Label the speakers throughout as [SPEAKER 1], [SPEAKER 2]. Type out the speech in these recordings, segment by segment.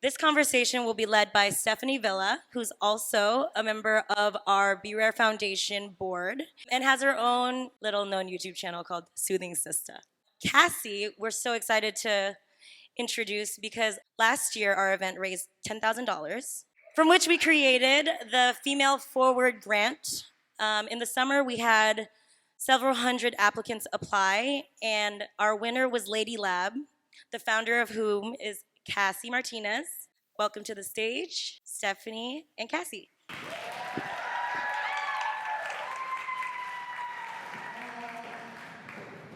[SPEAKER 1] This conversation will be led by Stephanie Villa, who's also a member of our Be Rare Foundation board and has her own little known YouTube channel called Soothing Sista. Cassy, we're so excited to introduce because last year our event raised $10,000, from which we created the Female Forward Grant. In the summer, we had several hundred applicants apply, and our winner was Ladylab, the founder of whom is Cassy Martinez. Welcome to the stage, Stephanie and Cassy.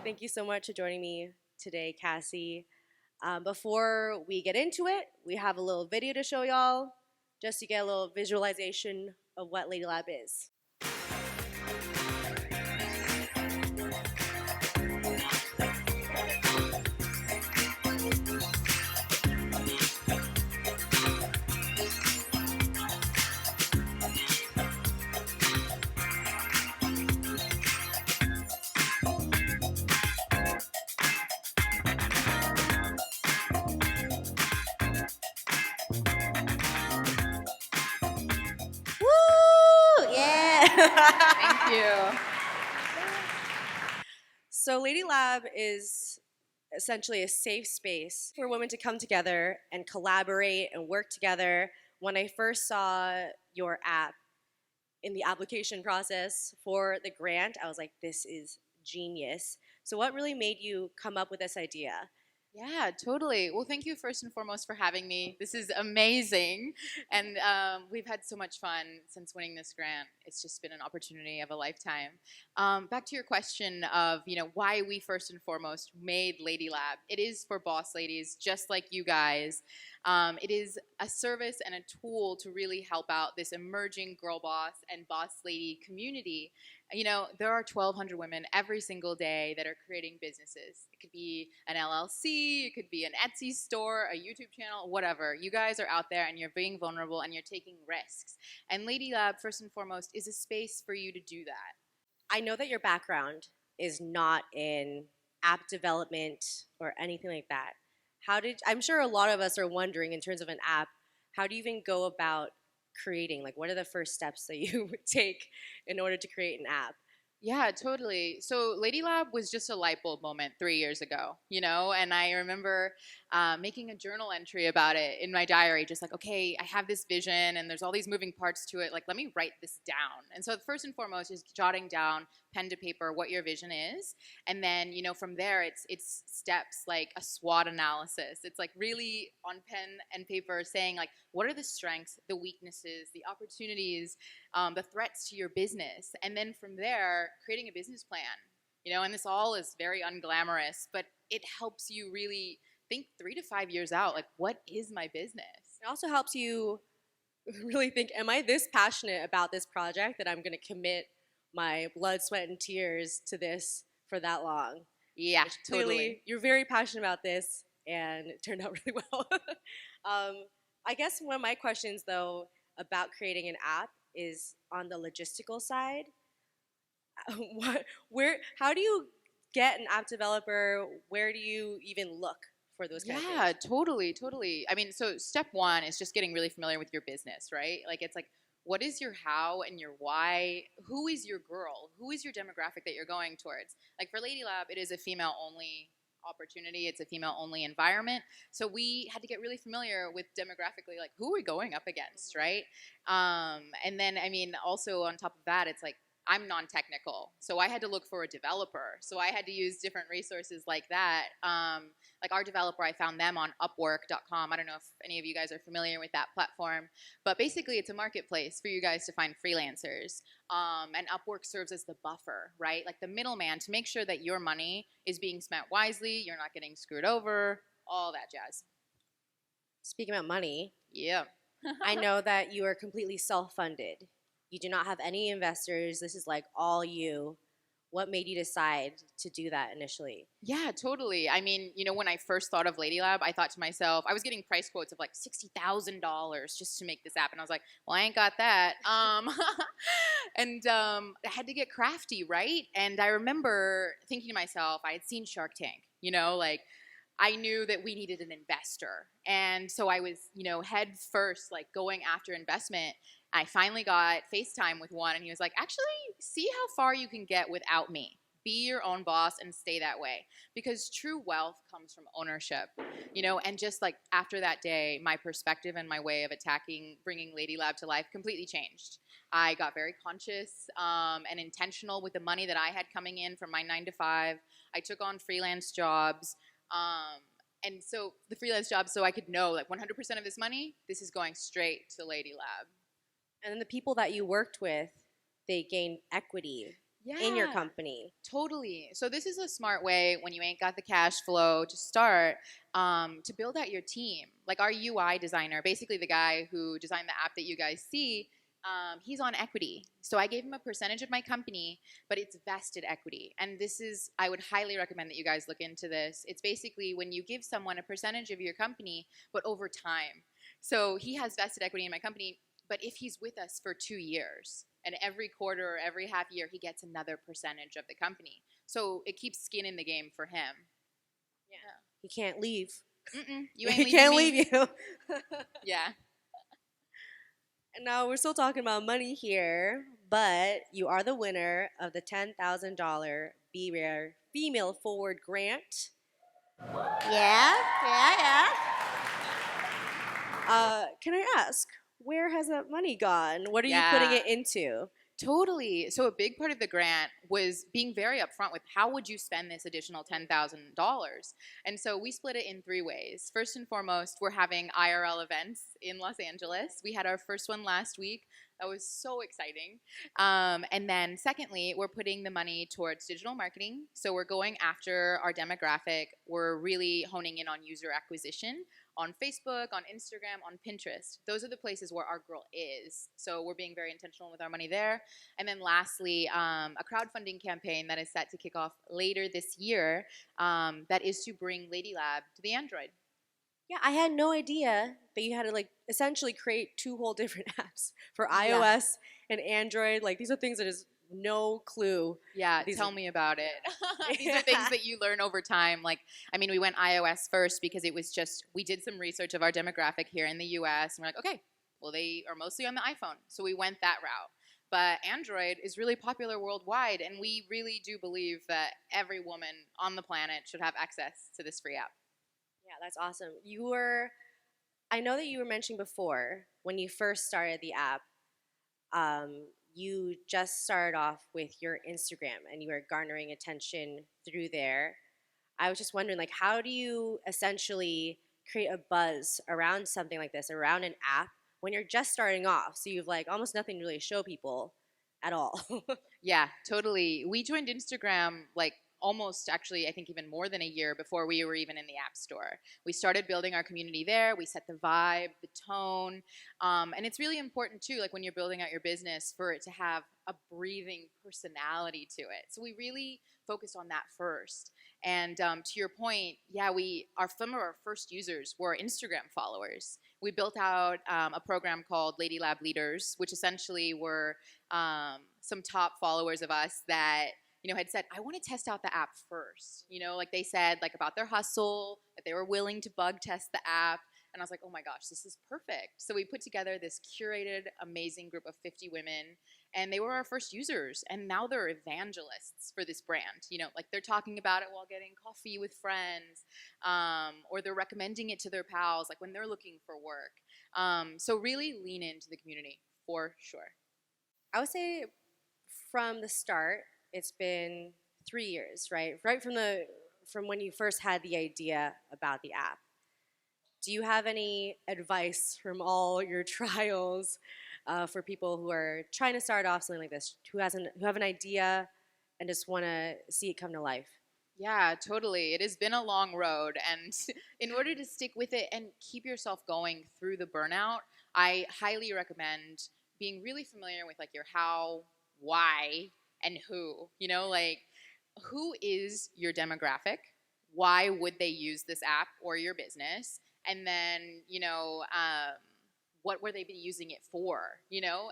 [SPEAKER 2] Thank you so much for joining me today, Cassy. Before we get into it, we have a little video to show y'all, just to get a little visualization of what Ladylab is.
[SPEAKER 3] Thank you.
[SPEAKER 2] So Ladylab is essentially a safe space for women to come together and collaborate and work together. When I first saw your app in the application process for the grant, I was like, this is genius. So what really made you come up with this idea?
[SPEAKER 3] Yeah, totally. Well, thank you first and foremost for having me. This is amazing. And we've had so much fun since winning this grant. It's just been an opportunity of a lifetime. Back to your question of, why we first and foremost made Ladylab. It is for boss ladies, just like you guys. It is a service and a tool to really help out this emerging girl boss and boss lady community. There are 1,200 women every single day that are creating businesses. It could be an LLC, it could be an Etsy store, a YouTube channel, whatever. You guys are out there and you're being vulnerable and you're taking risks. And Ladylab, first and foremost, is a space for you to do that.
[SPEAKER 2] I know that your background is not in app development or anything like that. I'm sure a lot of us are wondering in terms of an app, how do you even go about creating? Like, what are the first steps that you would take in order to create an app?
[SPEAKER 3] Yeah, totally. So Ladylab was just a light bulb moment 3 years ago, and I remember making a journal entry about it in my diary, just like, okay, I have this vision and there's all these moving parts to it. Like, let me write this down. And so first and foremost is jotting down pen to paper what your vision is. And then, from there, it's steps like a SWOT analysis. It's like really on pen and paper saying like, what are the strengths, the weaknesses, the opportunities, the threats to your business. And then from there, creating a business plan, and this all is very unglamorous, but it helps you really think 3 to 5 years out, like, what is my business?
[SPEAKER 2] It also helps you really think, am I this passionate about this project that I'm going to commit my blood, sweat, and tears to this for that long?
[SPEAKER 3] Yeah,
[SPEAKER 2] Clearly,
[SPEAKER 3] totally.
[SPEAKER 2] you're very passionate about this, and it turned out really well. I guess one of my questions, though, about creating an app is on the logistical side. How do you get an app developer? Where do you even look for those kind of things?
[SPEAKER 3] Yeah, totally. I mean, so step one is just getting really familiar with your business, right? Like, it's like, what is your how and your why? Who is your girl? Who is your demographic that you're going towards? Like for Ladylab, it is a female-only opportunity. It's a female-only environment. So we had to get really familiar with demographically, like, who are we going up against, right? And then, I mean, also on top of that, it's like, I'm non-technical, so I had to look for a developer. So I had to use different resources like that. Like our developer, I found them on Upwork.com. I don't know if any of you guys are familiar with that platform, but basically it's a marketplace for you guys to find freelancers. And Upwork serves as the buffer, right? Like the middleman to make sure that your money is being spent wisely, you're not getting screwed over, all that jazz.
[SPEAKER 2] Speaking about money,
[SPEAKER 3] Yeah.
[SPEAKER 2] I know that you are completely self-funded. You do not have any investors. This is like all you. What made you decide to do that initially?
[SPEAKER 3] Yeah, totally. I mean, when I first thought of Ladylab, I thought to myself, I was getting price quotes of like $60,000 just to make this app. And I was like, well, I ain't got that. And I had to get crafty, right? And I remember thinking to myself, I had seen Shark Tank, like I knew that we needed an investor. And so I was, head first, like going after investment. I finally got FaceTime with one, and he was like, actually, see how far you can get without me. Be your own boss and stay that way. Because true wealth comes from ownership, and just like after that day, my perspective and my way of bringing Ladylab to life completely changed. I got very conscious and intentional with the money that I had coming in from my 9 to 5. I took on freelance jobs. And so the freelance jobs, so I could know like 100% of this money, this is going straight to Ladylab.
[SPEAKER 2] And then the people that you worked with, they gained equity in your company.
[SPEAKER 3] Totally. So this is a smart way when you ain't got the cash flow to start to build out your team. Like our UI designer, basically the guy who designed the app that you guys see, he's on equity. So I gave him a percentage of my company, but it's vested equity. And I would highly recommend that you guys look into this. It's basically when you give someone a percentage of your company, but over time. So he has vested equity in my company, but if he's with us for 2 years, and every quarter or every half year, he gets another percentage of the company. So it keeps skin in the game for him.
[SPEAKER 2] Yeah. He can't leave.
[SPEAKER 3] You ain't
[SPEAKER 2] He
[SPEAKER 3] leaving
[SPEAKER 2] can't
[SPEAKER 3] me.
[SPEAKER 2] leave you.
[SPEAKER 3] Yeah.
[SPEAKER 2] And now we're still talking about money here, but you are the winner of the $10,000 Be Rare Female Forward Grant.
[SPEAKER 1] Yeah.
[SPEAKER 2] Can I ask, where has that money gone? What are you putting it into?
[SPEAKER 3] Totally. So a big part of the grant was being very upfront with how would you spend this additional $10,000. And so we split it in 3 ways. First and foremost, we're having IRL events in Los Angeles. We had our first one last week. That was so exciting. And then secondly, we're putting the money towards digital marketing. So we're going after our demographic. We're really honing in on user acquisition on Facebook, on Instagram, on Pinterest. Those are the places where our girl is. So we're being very intentional with our money there. And then lastly, a crowdfunding campaign that is set to kick off later this year that is to bring Ladylab to the Android.
[SPEAKER 2] Yeah, I had no idea that you had to like essentially create 2 whole different apps for iOS and Android. Like these are things that is no clue.
[SPEAKER 3] Yeah, tell me about it. These are things that you learn over time. Like, I mean, we went iOS first because it was just, we did some research of our demographic here in the US and we're like, okay, well, they are mostly on the iPhone. So we went that route. But Android is really popular worldwide, and we really do believe that every woman on the planet should have access to this free app.
[SPEAKER 2] Yeah, that's awesome. I know that you were mentioning before when you first started the app, you just started off with your Instagram and you were garnering attention through there. I was just wondering, like, how do you essentially create a buzz around something like this, around an app, when you're just starting off? So you've like almost nothing to really show people at all.
[SPEAKER 3] Yeah, totally. We joined Instagram like almost actually, I think even more than a year before we were even in the App Store. We started building our community there. We set the vibe, the tone. And it's really important too, like when you're building out your business, for it to have a breathing personality to it. So we really focused on that first. And to your point, yeah, some of our first users were Instagram followers. We built out a program called Ladylab Leaders, which essentially were some top followers of us that had said, I want to test out the app first. Like they said, like about their hustle, that they were willing to bug test the app. And I was like, oh my gosh, this is perfect. So we put together this curated, amazing group of 50 women, and they were our first users. And now they're evangelists for this brand. Like they're talking about it while getting coffee with friends, or they're recommending it to their pals, like when they're looking for work. So really lean into the community for sure.
[SPEAKER 2] I would say from the start, it's been 3 years, right? Right from when you first had the idea about the app. Do you have any advice from all your trials for people who are trying to start off something like this, who have an idea and just want to see it come to life?
[SPEAKER 3] Yeah, totally. It has been a long road, and in order to stick with it and keep yourself going through the burnout, I highly recommend being really familiar with like your how, why, and who. Like who is your demographic? Why would they use this app or your business? And then, what were they be using it for?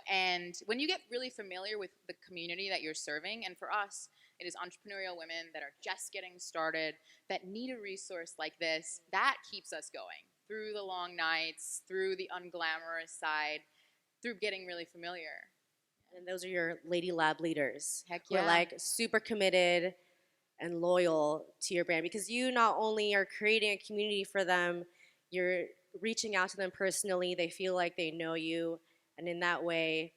[SPEAKER 3] And when you get really familiar with the community that you're serving, and for us, It is entrepreneurial women that are just getting started, that need a resource like this. That keeps us going through the long nights, through the unglamorous side, through getting really familiar.
[SPEAKER 2] And those are your Ladylab leaders.
[SPEAKER 3] Heck
[SPEAKER 2] Who are
[SPEAKER 3] yeah.
[SPEAKER 2] like super committed and loyal to your brand, because you not only are creating a community for them, you're reaching out to them personally. They feel like they know you, and in that way,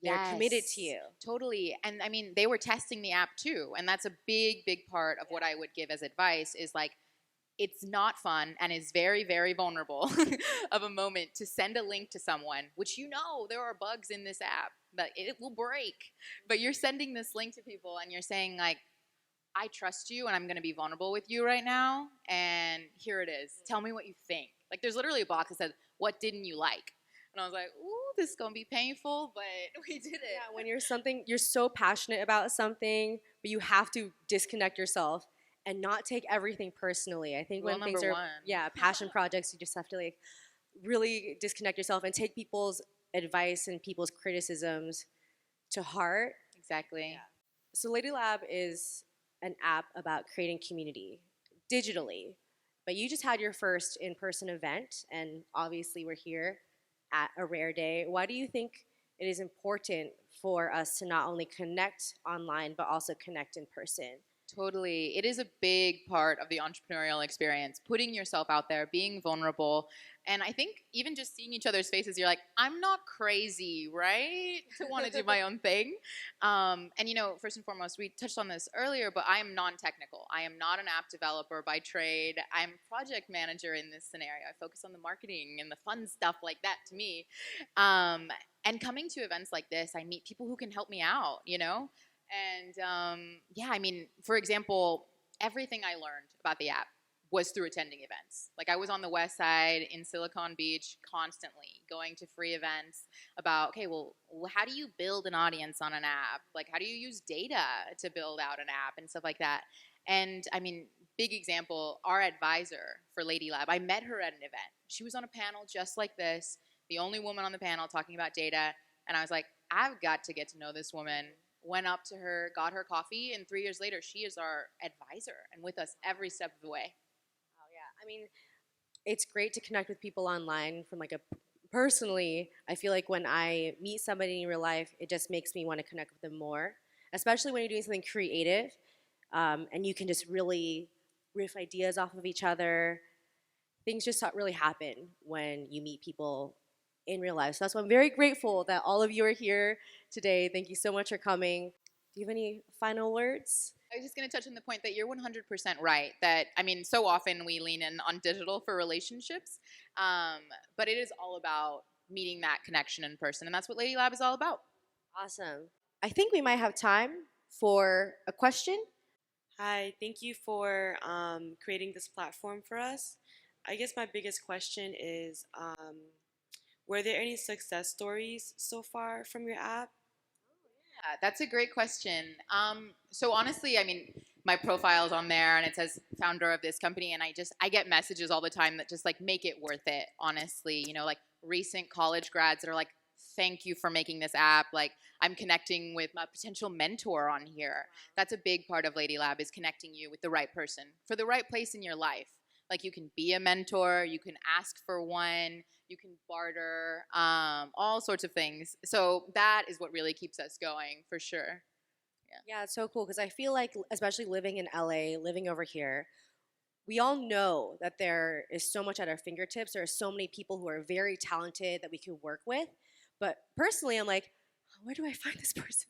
[SPEAKER 2] they're committed to you.
[SPEAKER 3] Totally. And I mean, they were testing the app too. And that's a big, big part of what I would give as advice is like, it's not fun and is very, very vulnerable of a moment to send a link to someone, which you know there are bugs in this app that it will break. But you're sending this link to people and you're saying like, I trust you and I'm going to be vulnerable with you right now. And here it is. Tell me what you think. Like there's literally a box that says, what didn't you like? And I was like, ooh, this is going to be painful, but we did it.
[SPEAKER 2] Yeah, when you're so passionate about something, but you have to disconnect yourself and not take everything personally. I think
[SPEAKER 3] Rule
[SPEAKER 2] when things
[SPEAKER 3] number
[SPEAKER 2] are,
[SPEAKER 3] one.
[SPEAKER 2] passion projects, you just have to like really disconnect yourself and take people's advice and people's criticisms to heart.
[SPEAKER 3] Exactly.
[SPEAKER 2] Yeah. So Ladylab is an app about creating community digitally, but you just had your first in-person event, and obviously we're here at a rare day. Why do you think it is important for us to not only connect online, but also connect in person?
[SPEAKER 3] Totally. It is a big part of the entrepreneurial experience, putting yourself out there, being vulnerable. And I think even just seeing each other's faces, you're like, I'm not crazy, right? To want to do my own thing. And, you know, first and foremost, we touched on this earlier, but I am non-technical. I am not an app developer by trade. I'm project manager in this scenario. I focus on the marketing and the fun stuff like that to me. And coming to events like this, I meet people who can help me out, you know? And yeah, I mean, for example, everything I learned about the app was through attending events. Like I was on the West Side in Silicon Beach constantly going to free events about, okay, well, how do you build an audience on an app? Like how do you use data to build out an app and stuff like that? And I mean, big example, our advisor for Ladylab, I met her at an event. She was on a panel just like this, the only woman on the panel talking about data. And I was like, I've got to get to know this woman. Went up to her, got her coffee, and 3 years later, she is our advisor and with us every step of the way.
[SPEAKER 2] Oh yeah, I mean, it's great to connect with people online from like a personally. I feel like when I meet somebody in real life, it just makes me want to connect with them more, especially when you're doing something creative, and you can just really riff ideas off of each other. Things just really happen when you meet people in real life. So that's why I'm very grateful that all of you are here today. Thank you so much for coming. Do you have any final words?
[SPEAKER 3] I was just going to touch on the point that you're 100% right. That, I mean, so often we lean in on digital for relationships, but it is all about meeting that connection in person, and that's what Ladylab is all about.
[SPEAKER 2] Awesome. I think we might have time for a question.
[SPEAKER 4] Hi, thank you for creating this platform for us. I guess my biggest question is, were there any success stories so far from your app?
[SPEAKER 3] Yeah, that's a great question. So honestly, I mean, my profile is on there and it says founder of this company, and I get messages all the time that just like make it worth it, honestly. You know, like recent college grads that are like, thank you for making this app. Like I'm connecting with my potential mentor on here. That's a big part of Ladylab, is connecting you with the right person for the right place in your life. Like you can be a mentor, you can ask for one, you can barter, all sorts of things. So that is what really keeps us going, for sure.
[SPEAKER 2] Yeah, it's so cool because I feel like, especially living in LA, living over here, we all know that there is so much at our fingertips. There are so many people who are very talented that we can work with. But personally, I'm like, where do I find this person?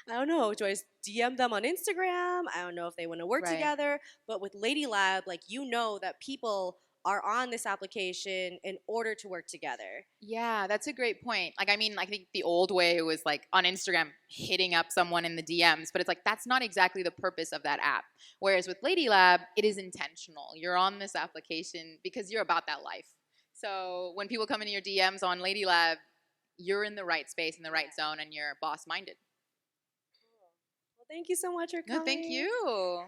[SPEAKER 2] I don't know. Do I just DM them on Instagram? I don't know if they want to work
[SPEAKER 3] Right.
[SPEAKER 2] together. But with Ladylab, like, you know that people are on this application in order to work together.
[SPEAKER 3] Yeah, that's a great point. Like, I mean, I think the old way was like on Instagram hitting up someone in the DMs, but it's like that's not exactly the purpose of that app. Whereas with Ladylab, it is intentional. You're on this application because you're about that life. So when people come into your DMs on Ladylab, you're in the right space, in the right zone, and you're boss-minded.
[SPEAKER 2] Well, thank you so much for coming.
[SPEAKER 3] No, thank you.